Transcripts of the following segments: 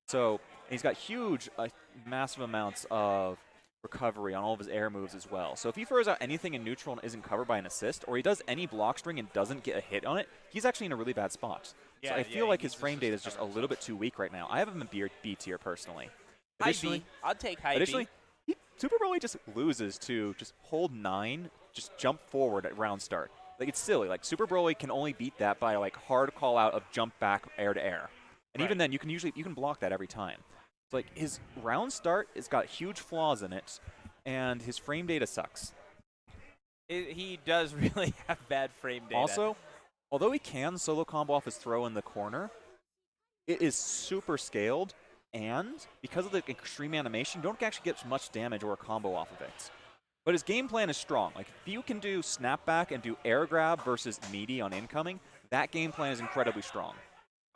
So he's got huge, massive amounts of recovery on all of his air moves as well. So if he throws out anything in neutral and isn't covered by an assist, or he does any block string and doesn't get a hit on it, he's actually in a really bad spot. Yeah, so I feel he like his needs frame assist data to is just a cover little bit too weak right now. I have him in B tier personally. High B. I'd take high Additionally, B. Super Broly just loses to just hold 9, just jump forward at round start. Like, it's silly. Like, Super Broly can only beat that by, like, hard call out of jump back air to air. And even then, you can block that every time. So, like, his round start has got huge flaws in it, and his frame data sucks. He does really have bad frame data. Also, although he can solo combo off his throw in the corner, it is super scaled, and because of the extreme animation, you don't actually get much damage or a combo off of it. But his game plan is strong. Like, if you can do snapback and do air grab versus meaty on incoming, that game plan is incredibly strong.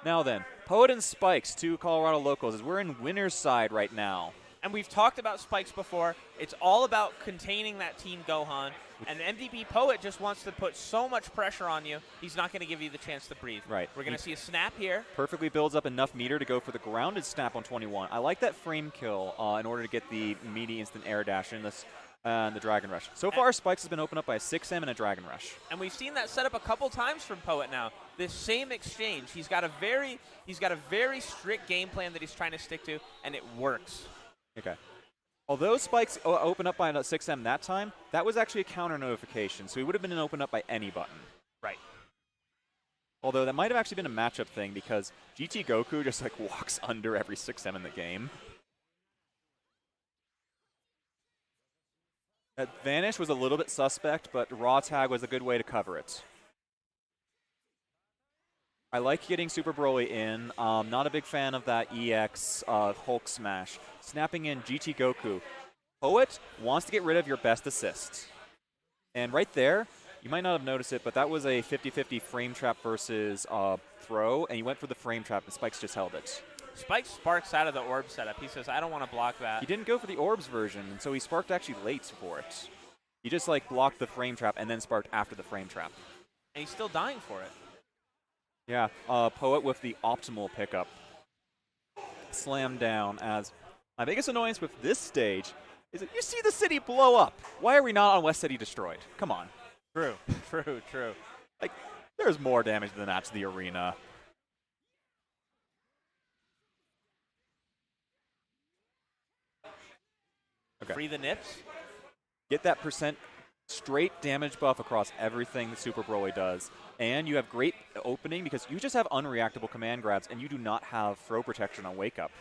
Now then, Poet and Spikes, 2 Colorado locals, as we're in winner's side right now. And we've talked about Spikes before. It's all about containing that Team Gohan. And MDPpoet just wants to put so much pressure on you, he's not going to give you the chance to breathe. Right. We're going to see a snap here. Perfectly builds up enough meter to go for the grounded snap on 21. I like that frame kill in order to get the meaty instant air dash in this and the Dragon Rush. So far, Spikes has been opened up by a 6M and a Dragon Rush. And we've seen that set up a couple times from Poet now. This same exchange. He's got a very strict game plan that he's trying to stick to, and it works. Okay. Although Spikes opened up by a 6M that time, that was actually a counter notification, so he would have been opened up by any button. Right. Although that might have actually been a matchup thing because GT Goku just like walks under every 6M in the game. That Vanish was a little bit suspect, but Raw Tag was a good way to cover it. I like getting Super Broly in. Not a big fan of that EX Hulk Smash. Snapping in GT Goku. Poet wants to get rid of your best assist. And right there, you might not have noticed it, but that was a 50-50 frame trap versus throw, and he went for the frame trap, and Spikes just held it. Spike sparks out of the orb setup. He says, I don't want to block that. He didn't go for the orbs version, and so he sparked actually late for it. He just like blocked the frame trap and then sparked after the frame trap. And he's still dying for it. Yeah, Poet with the optimal pickup. Slam down as my biggest annoyance with this stage is that you see the city blow up. Why are we not on West City Destroyed? Come on. True, true. Like, there's more damage than that to the arena. Okay. Free the nips. Get that percent straight damage buff across everything that Super Broly does. And you have great opening because you just have unreactable command grabs and you do not have throw protection on Wake Up.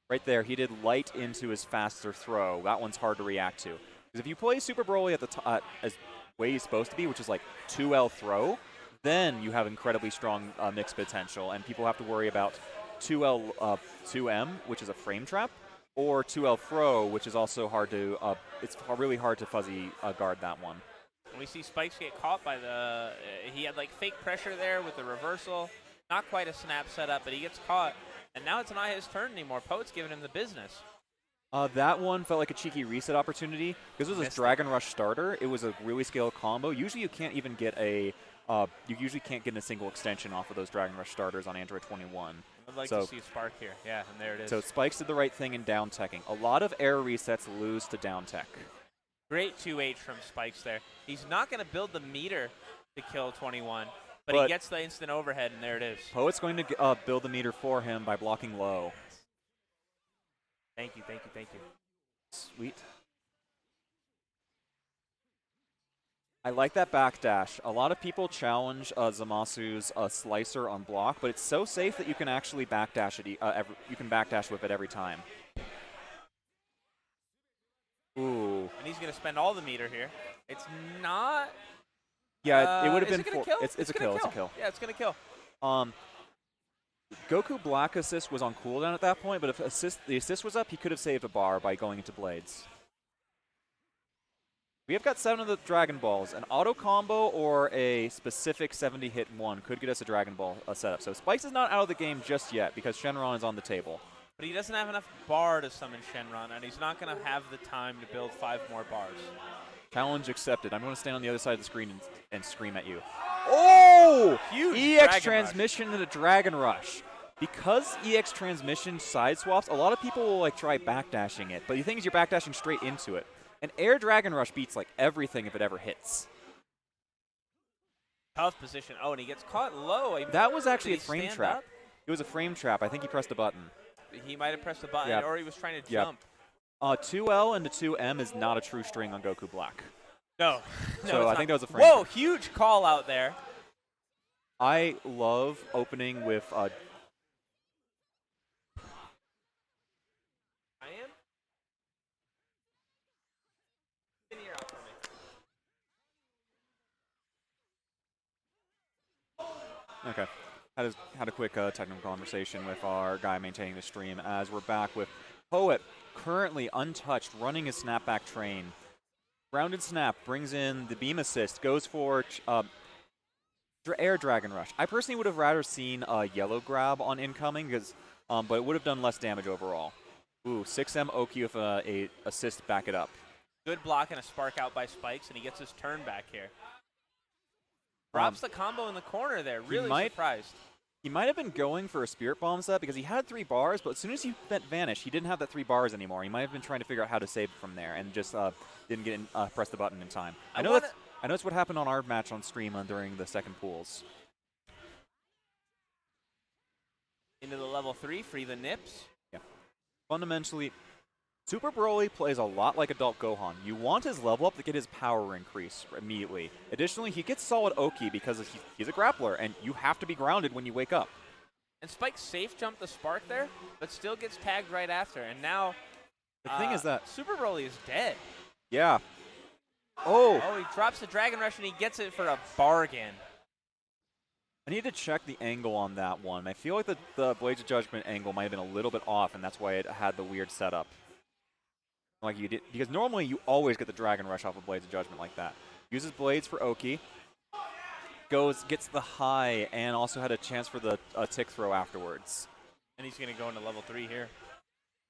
Right there, he did light into his faster throw. That one's hard to react to. Because if you play Super Broly at the as way he's supposed to be, which is like 2L throw, then you have incredibly strong mix potential. And people have to worry about 2L 2M, which is a frame trap, or 2L throw, which is also hard to, it's really hard to fuzzy guard that one. We see Spikes get caught by the, he had like fake pressure there with the reversal. Not quite a snap setup, but he gets caught. And now it's not his turn anymore. Poet's giving him the business. That one felt like a cheeky reset opportunity. Because it was a Dragon Rush starter, it was a really scaled combo. Usually you can't even get a, you usually can't get a single extension off of those Dragon Rush starters on Android 21. I'd like to see a spark here. Yeah, and there it is. So Spikes did the right thing in down teching. A lot of air resets lose to down tech. Great 2H from Spikes there. He's not going to build the meter to kill 21, but he gets the instant overhead, and there it is. Poet's going to build the meter for him by blocking low. Thank you. Sweet. I like that backdash. A lot of people challenge Zamasu's slicer on block, but it's so safe that you can actually backdash it. You can backdash with it every time. Ooh. And he's going to spend all the meter here. It's not. Yeah, it would have been. It's a kill. Yeah, it's going to kill. Goku Black assist was on cooldown at that point, but if the assist was up, he could have saved a bar by going into Blades. We have got 7 of the Dragon Balls. An auto combo or a specific 70-hit one could get us a Dragon Ball setup. So Spikes is not out of the game just yet because Shenron is on the table. But he doesn't have enough bar to summon Shenron, and he's not going to have the time to build 5 more bars. Challenge accepted. I'm going to stand on the other side of the screen and scream at you. Oh! Huge EX Dragon transmission into Dragon Rush. Because EX transmission side swaps, a lot of people will like try backdashing it, but the thing is you're backdashing straight into it. And Air Dragon Rush beats like everything if it ever hits. Tough position. Oh, and he gets caught low. That was actually a Did he frame stand trap. up? It was a frame trap. I think he pressed a button. He might have pressed a button, Yep. or he was trying to Yep. jump. 2L into 2M is not a true string on Goku Black. No. So I think that was a frame Whoa, trap. huge call out there. I love opening with I am? Spin your out for me. Okay. Had a quick technical conversation with our guy maintaining the stream as we're back with Poet, currently untouched, running his snapback train. Grounded snap, brings in the beam assist, goes for Air Dragon Rush. I personally would have rather seen a yellow grab on incoming, because, but it would have done less damage overall. Ooh, 6M Oki with a assist back it up. Good block and a spark out by Spikes, and he gets his turn back here. Drops the combo in the corner there. Really surprised. He might have been going for a Spirit Bomb set because he had 3 bars, but as soon as he vanished, he didn't have that 3 bars anymore. He might have been trying to figure out how to save it from there and just didn't get press the button in time. I know that's what happened on our match on stream during the second pools. Into the level 3, free the nips. Yeah. Fundamentally, Super Broly plays a lot like Adult Gohan. You want his level up to get his power increase immediately. Additionally, he gets solid Oki because he's a grappler, and you have to be grounded when you wake up. And Spike safe jumped the spark there, but still gets tagged right after. And now The thing is that Super Broly is dead. Yeah. Oh, he drops the Dragon Rush and he gets it for a bargain. I need to check the angle on that one. I feel like the Blades of Judgment angle might have been a little bit off, and that's why it had the weird setup. Like you did, because normally you always get the Dragon Rush off of Blades of Judgment like that. Uses Blades for Oki. Gets the high, and also had a chance for the tick throw afterwards. And he's going to go into level 3 here.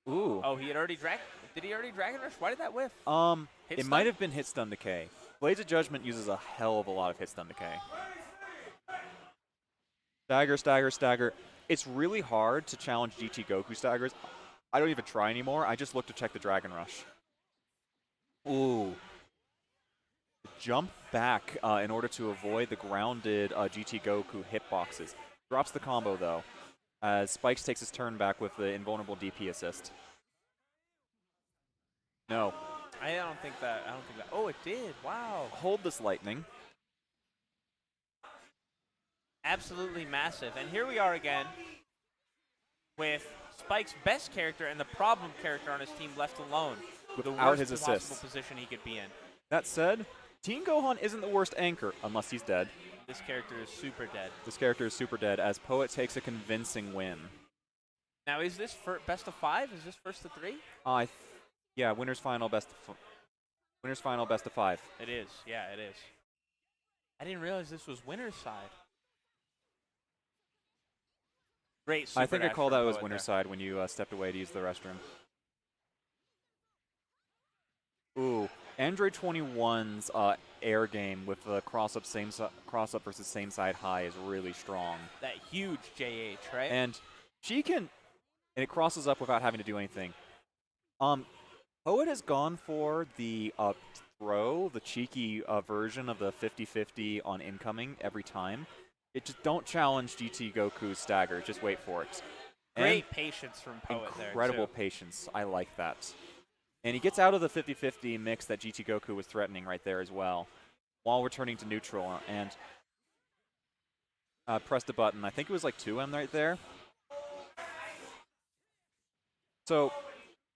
Ooh. Oh, did he already Dragon Rush? Why did that whiff? It might have been Hit Stun Decay. Blades of Judgment uses a hell of a lot of Hit Stun Decay. Stagger, stagger, stagger. It's really hard to challenge GT Goku staggers. I don't even try anymore. I just look to check the Dragon Rush. Ooh. Jump back in order to avoid the grounded GT Goku hitboxes. Drops the combo, though, as Spikes takes his turn back with the invulnerable DP assist. No. I don't think that. Oh, it did. Wow. Hold this lightning. Absolutely massive. And here we are again with Spike's best character and the problem character on his team left alone. Without his possible assists. Position he could be in. That said, Teen Gohan isn't the worst anchor, unless he's dead. This character is super dead. This character is super dead, as Poet takes a convincing win. Now, is this for best of 5? Is this first to 3? Yeah, winners final, best of 5. It is. Yeah, it is. I didn't realize this was winner's side. Great super I think I dash called from that was Poet winner's there. side when you stepped away to use the restroom. Ooh, Android 21's air game with the cross-up versus same side high is really strong. That huge JH, right? And it crosses up without having to do anything. Poet has gone for the throw, the cheeky version of the 50-50 on incoming every time. It just don't challenge GT Goku's stagger, just wait for it. Great patience from Poet there. Incredible patience. I like that. And he gets out of the 50-50 mix that GT Goku was threatening right there as well, while returning to neutral, and pressed the button. I think it was like 2M right there. So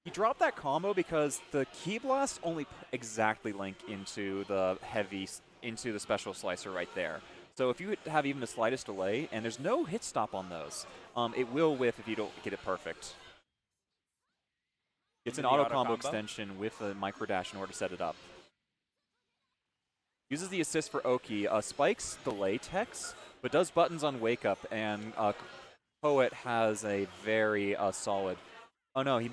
he dropped that combo because the Ki Blast only exactly link into the special slicer right there. So if you have even the slightest delay, and there's no hit stop on those, it will whiff if you don't get it perfect. It's an auto combo extension with a micro dash in order to set it up. Uses the assist for Oki. Spikes delay techs, but does buttons on wake up, and Poet has a very solid. Oh no, he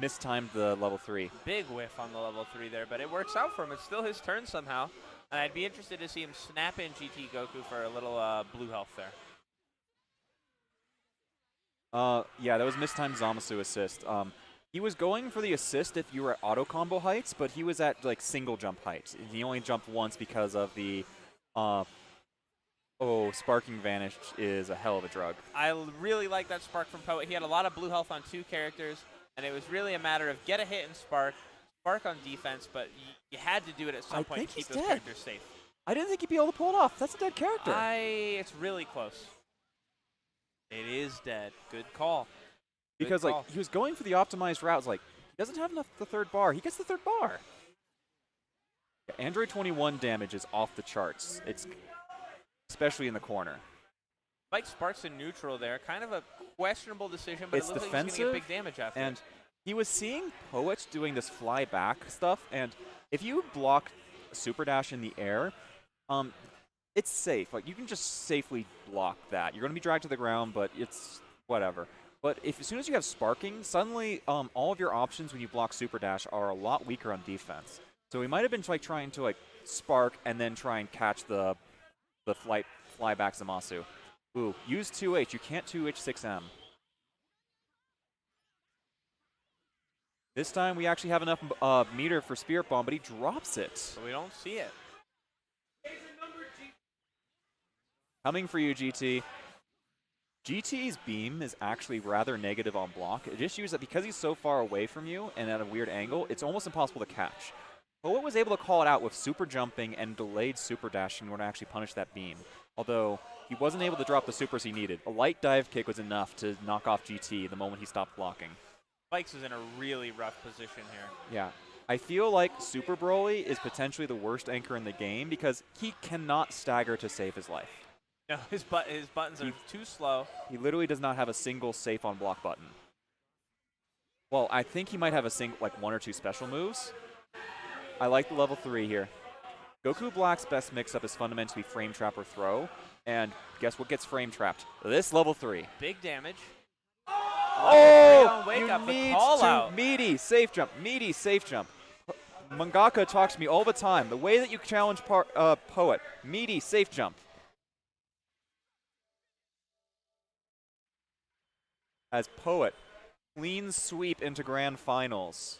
mistimed the level 3. Big whiff on the level 3 there, but it works out for him. It's still his turn somehow. And I'd be interested to see him snap in GT Goku for a little blue health there. Yeah, that was mistimed Zamasu assist. He was going for the assist if you were at auto combo heights, but he was at like single jump heights. He only jumped once because of the Sparking Vanish is a hell of a drug. I really like that Spark from Poet. He had a lot of blue health on 2 characters, and it was really a matter of get a hit and Spark on defense, but you had to do it at some point to keep those characters safe. I didn't think he'd be able to pull it off. That's a dead character. It's really close. It is dead. Good call. Because Good call. like he was going for the optimized routes. Like he doesn't have enough the third bar. He gets the third bar. Yeah, Android 21 damage is off the charts. It's especially in the corner. Spike Sparks in neutral there. Kind of a questionable decision, but It's it looks defensive, like he's going to get big damage after. And he was seeing Poet doing this fly back stuff, and if you block Super Dash in the air, it's safe. Like you can just safely block that. You're going to be dragged to the ground, but it's whatever. But as soon as you have Sparking, suddenly all of your options when you block Super Dash are a lot weaker on defense. So he might have been like trying to like Spark and then try and catch the fly back Zamasu. Ooh, use 2H. You can't 2H 6M. This time we actually have enough meter for Spirit Bomb, but he drops it. So we don't see it. Coming for you, GT. GT's beam is actually rather negative on block. It just uses it because he's so far away from you and at a weird angle, it's almost impossible to catch. Poet was able to call it out with super jumping and delayed super dashing in order to actually punish that beam. Although he wasn't able to drop the supers he needed. A light dive kick was enough to knock off GT the moment he stopped blocking. Spikes is in a really rough position here. Yeah. I feel like Super Broly is potentially the worst anchor in the game because he cannot stagger to save his life. No, his buttons are too slow. He literally does not have a single safe on block button. Well, I think he might have like 1 or 2 special moves. I like the level 3 here. Goku Black's best mix-up is fundamentally frame trap or throw. And guess what gets frame trapped? This level 3. Big damage. Oh! Wake You up, need call to out. meaty safe jump. Meaty safe jump. Mangaka talks to me all the time. The way that you challenge Poet. Meaty safe jump. As Poet clean sweep into grand finals.